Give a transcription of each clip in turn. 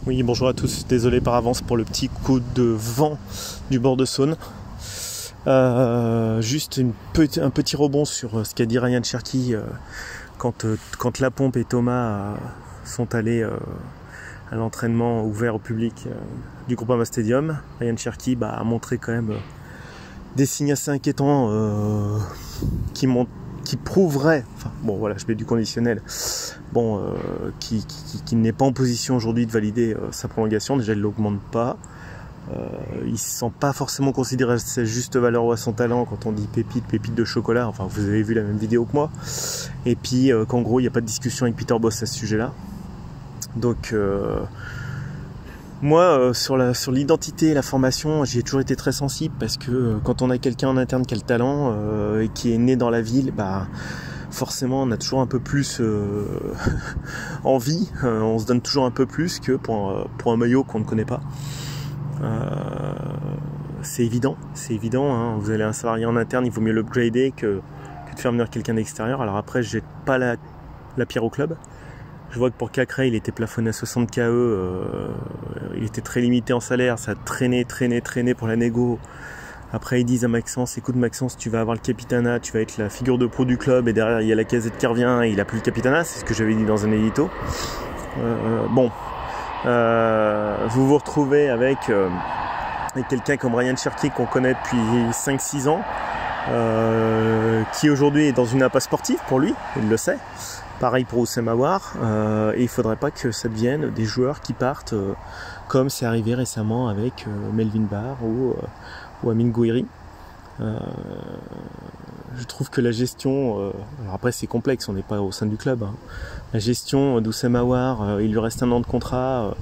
Oui, bonjour à tous, désolé par avance pour le petit coup de vent du bord de Saône. Juste un petit rebond sur ce qu'a dit Ryan Cherki quand Lapompe et Thomas sont allés à l'entraînement ouvert au public du Groupama Stadium. Ryan Cherki a montré quand même des signes assez inquiétants qui prouverait, enfin bon voilà, je mets du conditionnel, qui n'est pas en position aujourd'hui de valider sa prolongation. Déjà il l'augmente pas, il ne se sent pas forcément considéré à sa juste valeur ou à son talent quand on dit pépite de chocolat, enfin vous avez vu la même vidéo que moi, et puis qu'en gros il n'y a pas de discussion avec Peter Bosz à ce sujet là. Donc moi, sur l'identité et la formation, j'y ai toujours été très sensible parce que quand on a quelqu'un en interne qui a le talent et qui est né dans la ville, forcément on a toujours un peu plus envie, on se donne toujours un peu plus que pour un maillot qu'on ne connaît pas. C'est évident, hein, vous allez un salarié en interne, il vaut mieux l'upgrader que de faire venir quelqu'un d'extérieur. Alors après, je jette pas la pierre au club. Je vois que pour Cacré, il était plafonné à 60 KE, il était très limité en salaire, ça a traîné pour la négo. Après ils disent à Maxence, écoute Maxence, tu vas avoir le capitanat, tu vas être la figure de pro du club, et derrière il y a la casette qui revient et il a plus le capitanat, c'est ce que j'avais dit dans un édito. Vous vous retrouvez avec quelqu'un comme Ryan Cherki qu'on connaît depuis 5-6 ans, qui aujourd'hui est dans une impasse sportive pour lui, il le sait. Pareil pour Oussem Aouar, et il ne faudrait pas que ça devienne des joueurs qui partent comme c'est arrivé récemment avec Melvin Barr ou Amine Gouiri. Je trouve que la gestion, alors après c'est complexe, on n'est pas au sein du club, hein. La gestion d'Oussem Aouar, il lui reste 1 an de contrat,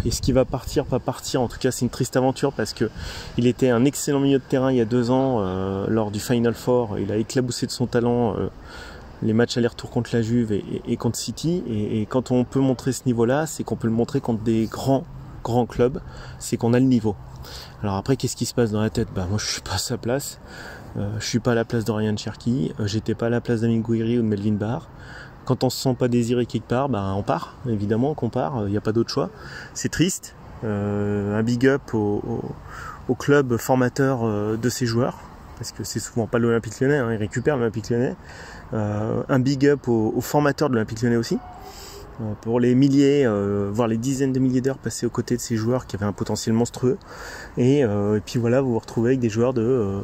est-ce qu'il va partir, pas partir? En tout cas c'est une triste aventure parce que il était un excellent milieu de terrain il y a 2 ans lors du Final Four, il a éclaboussé de son talent les matchs aller-retour contre la Juve et contre City, et quand on peut montrer ce niveau-là, c'est qu'on peut le montrer contre des grands clubs, c'est qu'on a le niveau. Alors après, qu'est-ce qui se passe dans la tête? Moi je suis pas à sa place, je suis pas à la place de Ryan Cherki, j'étais pas à la place d'Amine Gouiri ou de Melvin Barr. Quand on se sent pas désiré quelque part, on part, évidemment qu'on part, il n'y a pas d'autre choix. C'est triste, un big up au club formateur de ces joueurs, parce que c'est souvent pas l'Olympique Lyonnais, hein, ils récupèrent l'Olympique Lyonnais. Un big up aux formateurs de l'Olympique Lyonnais aussi, pour les milliers, voire les dizaines de milliers d'heures passées aux côtés de ces joueurs qui avaient un potentiel monstrueux. Et puis voilà, vous vous retrouvez avec des joueurs de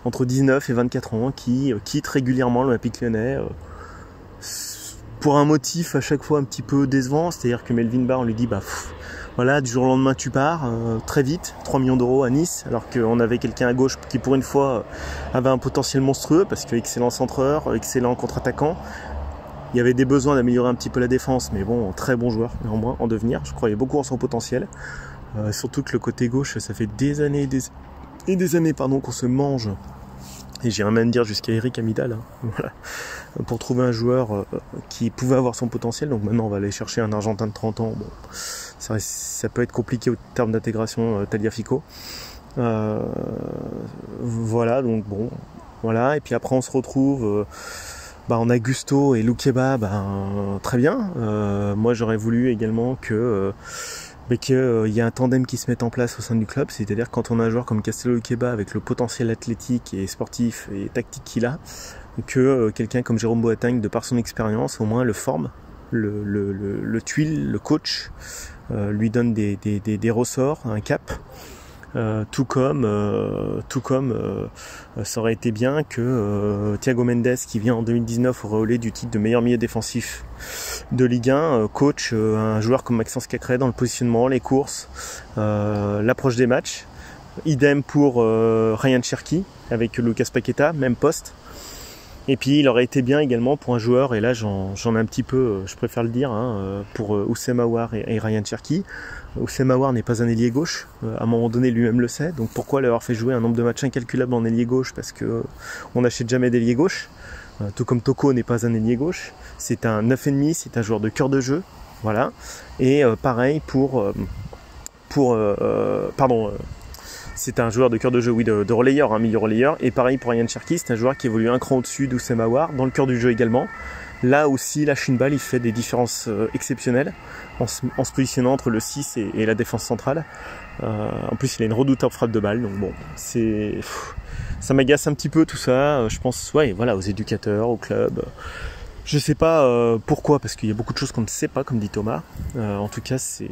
entre 19 et 24 ans qui quittent régulièrement l'Olympique Lyonnais pour un motif à chaque fois un petit peu décevant, c'est-à-dire que Melvin Barr, on lui dit voilà, du jour au lendemain tu pars, très vite, 3 millions d'euros à Nice, alors qu'on avait quelqu'un à gauche qui pour une fois avait un potentiel monstrueux, parce que excellent centreur, excellent contre-attaquant. Il y avait des besoins d'améliorer un petit peu la défense, mais bon, très bon joueur néanmoins en devenir, je croyais beaucoup en son potentiel. Surtout que le côté gauche, ça fait des années qu'on se mange. Et j'irais même dire jusqu'à Eric Amidal, hein, voilà, pour trouver un joueur qui pouvait avoir son potentiel. Donc maintenant on va aller chercher un Argentin de 30 ans. Bon, ça peut être compliqué au terme d'intégration Tagliafico. Voilà, donc bon, voilà. Et puis après on se retrouve, on a Gusto et Loukeba, très bien. Moi j'aurais voulu également qu'il y ait un tandem qui se mette en place au sein du club, c'est-à-dire quand on a un joueur comme Castello Loukeba avec le potentiel athlétique et sportif et tactique qu'il a, que quelqu'un comme Jérôme Boateng, de par son expérience, au moins le forme, le tuile, le coach, lui donne des ressorts, un cap. Tout comme ça aurait été bien que Thiago Mendes, qui vient en 2019 au relais du titre de meilleur milieu défensif de Ligue 1, coach un joueur comme Maxence Cacré dans le positionnement, les courses, l'approche des matchs. Idem pour Ryan Cherki avec Lucas Paqueta, même poste. Et puis il aurait été bien également pour un joueur, et là j'en ai un petit peu, je préfère le dire, pour Oussem Aouar et Ryan Cherki. Oussem Aouar n'est pas un ailier gauche, à un moment donné lui-même le sait, donc pourquoi l'avoir fait jouer un nombre de matchs incalculable en ailier gauche, parce que on n'achète jamais d'ailier gauche, tout comme Toko n'est pas un ailier gauche, c'est un 9,5, c'est un joueur de cœur de jeu, voilà, et pareil c'est un joueur de cœur de jeu, oui, de relayeur, milieu relayeur. Et pareil pour Ryan Cherki, c'est un joueur qui évolue un cran au-dessus d'Oussem Aouar, dans le cœur du jeu également. Là aussi, lâche une balle, il fait des différences exceptionnelles en se positionnant entre le 6 et la défense centrale. En plus, il a une redoutable frappe de balle, donc bon, ça m'agace un petit peu tout ça. Je pense, ouais, voilà, aux éducateurs, au club. Je sais pas pourquoi, parce qu'il y a beaucoup de choses qu'on ne sait pas, comme dit Thomas. En tout cas, c'est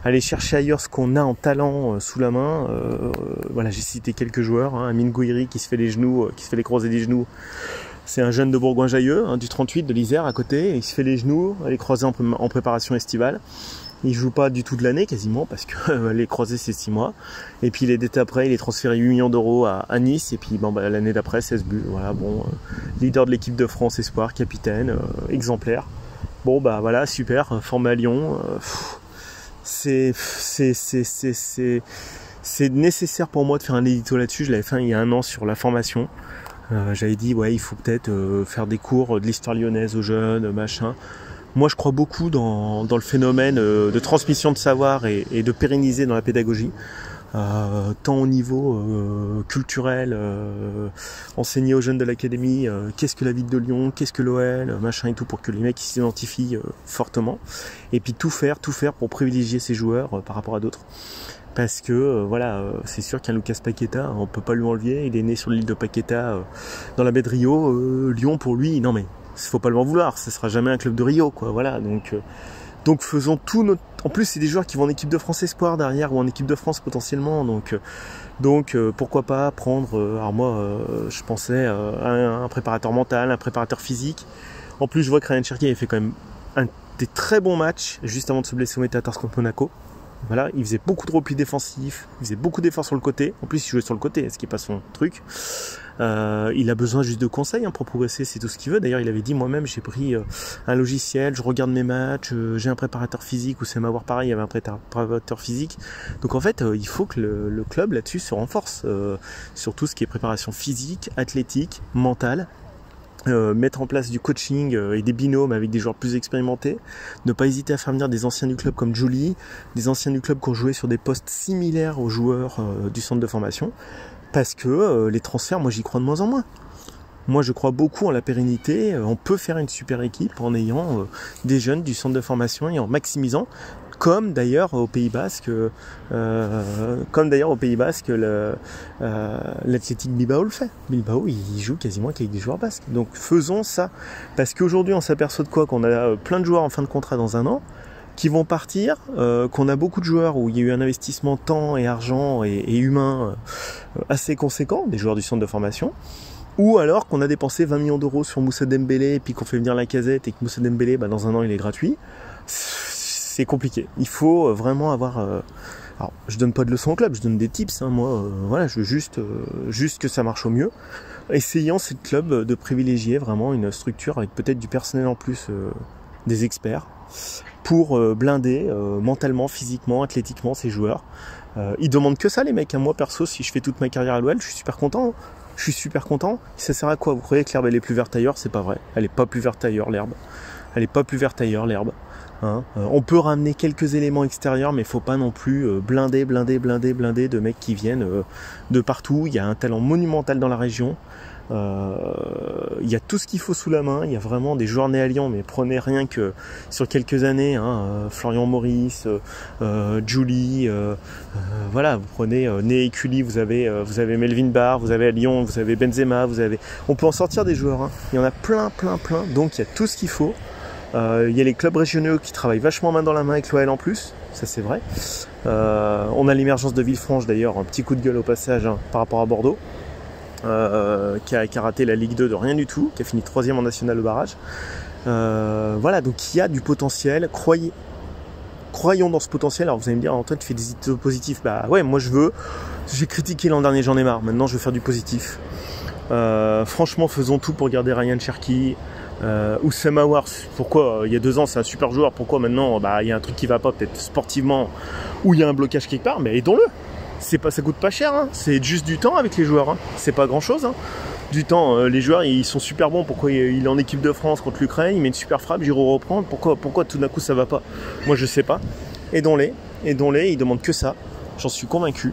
aller chercher ailleurs ce qu'on a en talent sous la main. Voilà, j'ai cité quelques joueurs, hein, Amine Gouiri qui se fait les genoux, qui se fait les croisés des genoux. C'est un jeune de Bourgoin-Jallieu, hein, du 38 de l'Isère à côté. Il se fait les genoux, les croisés en préparation estivale. Il joue pas du tout de l'année quasiment parce que les croisés c'est 6 mois. Et puis l'été après, il est transféré 8 millions d'euros à Nice. Et puis bon, l'année d'après, 16 buts. Voilà, bon, leader de l'équipe de France Espoir, capitaine, exemplaire. Bon bah voilà, super, formé à Lyon. C'est nécessaire pour moi de faire un édito là-dessus. Je l'avais fait il y a 1 an sur la formation. J'avais dit ouais, il faut peut-être faire des cours de l'histoire lyonnaise aux jeunes, machin. Moi je crois beaucoup dans le phénomène de transmission de savoir et de pérenniser dans la pédagogie. Tant au niveau culturel, enseigner aux jeunes de l'académie qu'est-ce que la ville de Lyon, qu'est-ce que l'OL, machin et tout, pour que les mecs s'identifient fortement. Et puis tout faire pour privilégier ces joueurs par rapport à d'autres. Parce que voilà, c'est sûr qu'un Lucas Paqueta, on peut pas lui enlever, il est né sur l'île de Paqueta dans la baie de Rio. Lyon pour lui, non mais faut pas le en vouloir, ça sera jamais un club de Rio, quoi. Voilà, donc faisons tout notre. En plus, c'est des joueurs qui vont en équipe de France Espoir derrière ou en équipe de France potentiellement, donc pourquoi pas prendre. Alors moi, je pensais à un préparateur mental, un préparateur physique. En plus, je vois que Ryan Cherki avait fait quand même des très bons matchs juste avant de se blesser au Métatars contre Monaco. Voilà, il faisait beaucoup de replis défensifs, il faisait beaucoup d'efforts sur le côté. En plus, il jouait sur le côté, ce qui n'est pas son truc. Il a besoin juste de conseils pour progresser, c'est tout ce qu'il veut. D'ailleurs, il avait dit, moi-même, j'ai pris un logiciel, je regarde mes matchs, j'ai un préparateur physique, ou c'est m'avoir pareil, il y avait un préparateur physique. Donc en fait, il faut que le club là-dessus se renforce sur tout ce qui est préparation physique, athlétique, mentale. Mettre en place du coaching et des binômes avec des joueurs plus expérimentés, ne pas hésiter à faire venir des anciens du club comme Julie, des anciens du club qui ont joué sur des postes similaires aux joueurs du centre de formation, parce que les transferts, moi j'y crois de moins en moins. Moi je crois beaucoup en la pérennité, on peut faire une super équipe en ayant des jeunes du centre de formation et en maximisant, comme d'ailleurs au Pays Basque, l'Athletic Bilbao le fait. Bilbao, il joue quasiment qu'avec des joueurs basques. Donc faisons ça, parce qu'aujourd'hui on s'aperçoit de quoi, qu'on a plein de joueurs en fin de contrat dans 1 an, qui vont partir, qu'on a beaucoup de joueurs où il y a eu un investissement temps et argent et humain assez conséquent, des joueurs du centre de formation. Ou alors qu'on a dépensé 20 millions d'euros sur Moussa Dembélé et puis qu'on fait venir Lacazette et que Moussa Dembélé, dans 1 an il est gratuit. C'est compliqué. Il faut vraiment avoir. Alors, je donne pas de leçons au club, je donne des tips. Moi, voilà, je veux juste que ça marche au mieux. Essayons, c'est le club, de privilégier vraiment une structure avec peut-être du personnel en plus, des experts, pour blinder mentalement, physiquement, athlétiquement ces joueurs. Ils demandent que ça, les mecs. Moi, perso, si je fais toute ma carrière à l'OL, je suis super content. Ça sert à quoi? Vous croyez que l'herbe elle est plus verte ailleurs? C'est pas vrai. Elle est pas plus verte ailleurs, l'herbe. Elle est pas plus verte ailleurs, l'herbe. On peut ramener quelques éléments extérieurs, mais il faut pas non plus blinder de mecs qui viennent de partout. Il y a un talent monumental dans la région. Il y a tout ce qu'il faut sous la main. Il y a vraiment des joueurs nés à Lyon, mais prenez rien que sur quelques années, Florian Maurice, Julie, voilà, vous prenez Né et Cully, vous avez Melvin Barr, vous avez à Lyon, vous avez Benzema, on peut en sortir des joueurs. Il y en a plein. Donc il y a tout ce qu'il faut. Il y a les clubs régionaux qui travaillent vachement main dans la main avec l'OL en plus, ça c'est vrai. On a l'émergence de Villefranche d'ailleurs, un petit coup de gueule au passage par rapport à Bordeaux, qui a raté la Ligue 2 de rien du tout, qui a fini 3e en national au barrage. Voilà, donc il y a du potentiel, croyons dans ce potentiel. Alors vous allez me dire, Antoine, tu fais des idées positifs. Bah ouais, moi j'ai critiqué l'an dernier, j'en ai marre, maintenant je veux faire du positif. Franchement, faisons tout pour garder Ryan Cherki. Oussama Aouar, pourquoi il y a 2 ans c'est un super joueur, pourquoi maintenant il y a un truc qui va pas, peut-être sportivement, ou il y a un blocage quelque part, mais aidons-le. Ça coûte pas cher, c'est juste du temps avec les joueurs, c'est pas grand chose. Du temps, les joueurs ils sont super bons, pourquoi il est en équipe de France contre l'Ukraine, il met une super frappe, Giroud reprend, pourquoi tout d'un coup ça va pas? Moi je sais pas. Aidons-les, ils demandent que ça, j'en suis convaincu.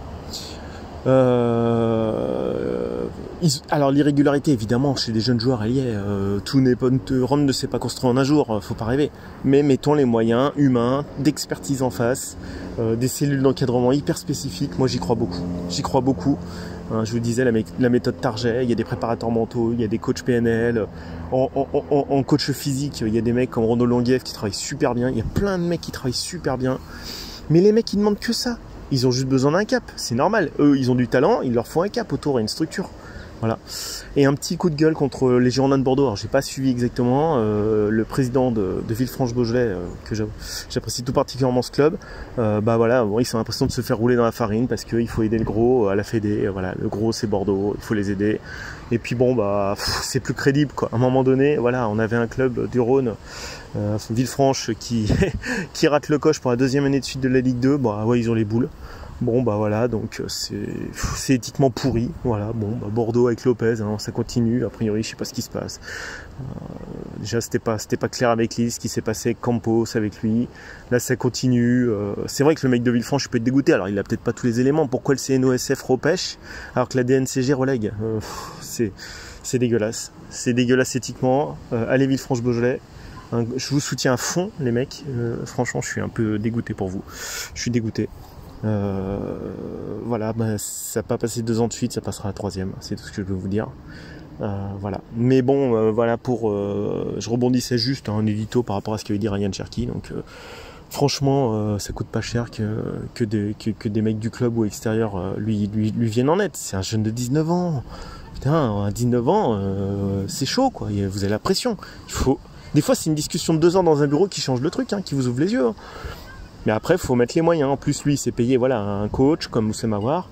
Alors l'irrégularité, évidemment, chez des jeunes joueurs, elle y est. Tout n'est pas, Rome ne s'est pas construit en un jour, faut pas rêver. Mais mettons les moyens humains, d'expertise en face, des cellules d'encadrement hyper spécifiques. Moi, j'y crois beaucoup. J'y crois beaucoup. Je vous disais, la méthode Target, il y a des préparateurs mentaux, il y a des coachs PNL. En coach physique, il y a des mecs comme Renaud Longuiev qui travaillent super bien. Il y a plein de mecs qui travaillent super bien. Mais les mecs, ils demandent que ça. Ils ont juste besoin d'un cap. C'est normal. Eux, ils ont du talent, il leur faut un cap autour et une structure. Voilà. Et un petit coup de gueule contre les Girondins de Bordeaux. Alors j'ai pas suivi exactement le président de Villefranche-Beaujolais que j'apprécie tout particulièrement ce club. Voilà, bon, ils ont l'impression de se faire rouler dans la farine parce qu'il faut aider le gros à la Fédé. Voilà, le gros c'est Bordeaux, il faut les aider. Et puis bon c'est plus crédible quoi. À un moment donné, voilà, on avait un club du Rhône, Villefranche qui qui rate le coche pour la 2e année de suite de la Ligue 2. Ouais, ils ont les boules. Bon voilà, donc c'est éthiquement pourri. Voilà, Bordeaux avec Lopez, hein, ça continue. A priori, je sais pas ce qui se passe. Déjà, c'était pas clair avec Lille, ce qui s'est passé avec Campos, avec lui. Là, ça continue. C'est vrai que le mec de Villefranche peut être dégoûté. Alors, il a peut-être pas tous les éléments. Pourquoi le CNOSF repêche alors que la DNCG relègue? C'est dégueulasse. C'est dégueulasse éthiquement. Allez Villefranche-Beaujolais. Je vous soutiens à fond, les mecs. Franchement, je suis un peu dégoûté pour vous. Je suis dégoûté. Voilà, ça n'a pas passé 2 ans de suite, ça passera à la 3e, c'est tout ce que je peux vous dire. Voilà. Mais bon, voilà, je rebondissais juste un édito par rapport à ce qu'avait dit Ryan Cherky. Donc, franchement, ça coûte pas cher que des mecs du club ou extérieur lui viennent en aide. C'est un jeune de 19 ans. Putain, à 19 ans, c'est chaud, quoi. Vous avez la pression. Des fois, c'est une discussion de 2 ans dans un bureau qui change le truc, hein, qui vous ouvre les yeux. Hein. Mais après, il faut mettre les moyens. En plus, lui, il s'est payé un coach comme Moussem Aouar.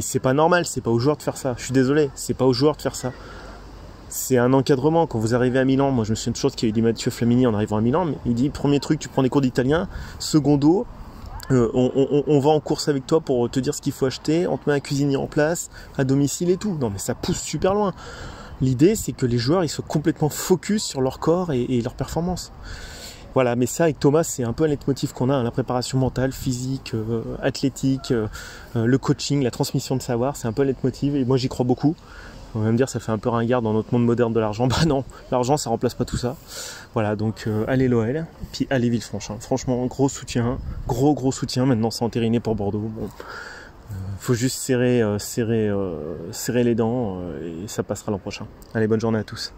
C'est pas normal, c'est pas aux joueurs de faire ça. Je suis désolé, c'est pas aux joueurs de faire ça. C'est un encadrement. Quand vous arrivez à Milan, moi je me souviens toujours qu'il y a eu dit Mathieu Flamini en arrivant à Milan, mais il dit premier truc, tu prends des cours d'italien. Secondo, on va en course avec toi pour te dire ce qu'il faut acheter. On te met un cuisinier en place, à domicile et tout. Non, mais ça pousse super loin. L'idée, c'est que les joueurs ils soient complètement focus sur leur corps et leur performance. Voilà, mais ça, avec Thomas, c'est un peu un leitmotiv qu'on a, hein, la préparation mentale, physique, athlétique, le coaching, la transmission de savoir, c'est un peu un leitmotiv, et moi j'y crois beaucoup. On va me dire, ça fait un peu ringard dans notre monde moderne de l'argent. Bah non, l'argent, ça remplace pas tout ça. Voilà, donc allez l'OL, puis allez Villefranche. Hein. Franchement, gros soutien, gros soutien, maintenant c'est entériné pour Bordeaux. Bon, faut juste serrer les dents, et ça passera l'an prochain. Allez, bonne journée à tous.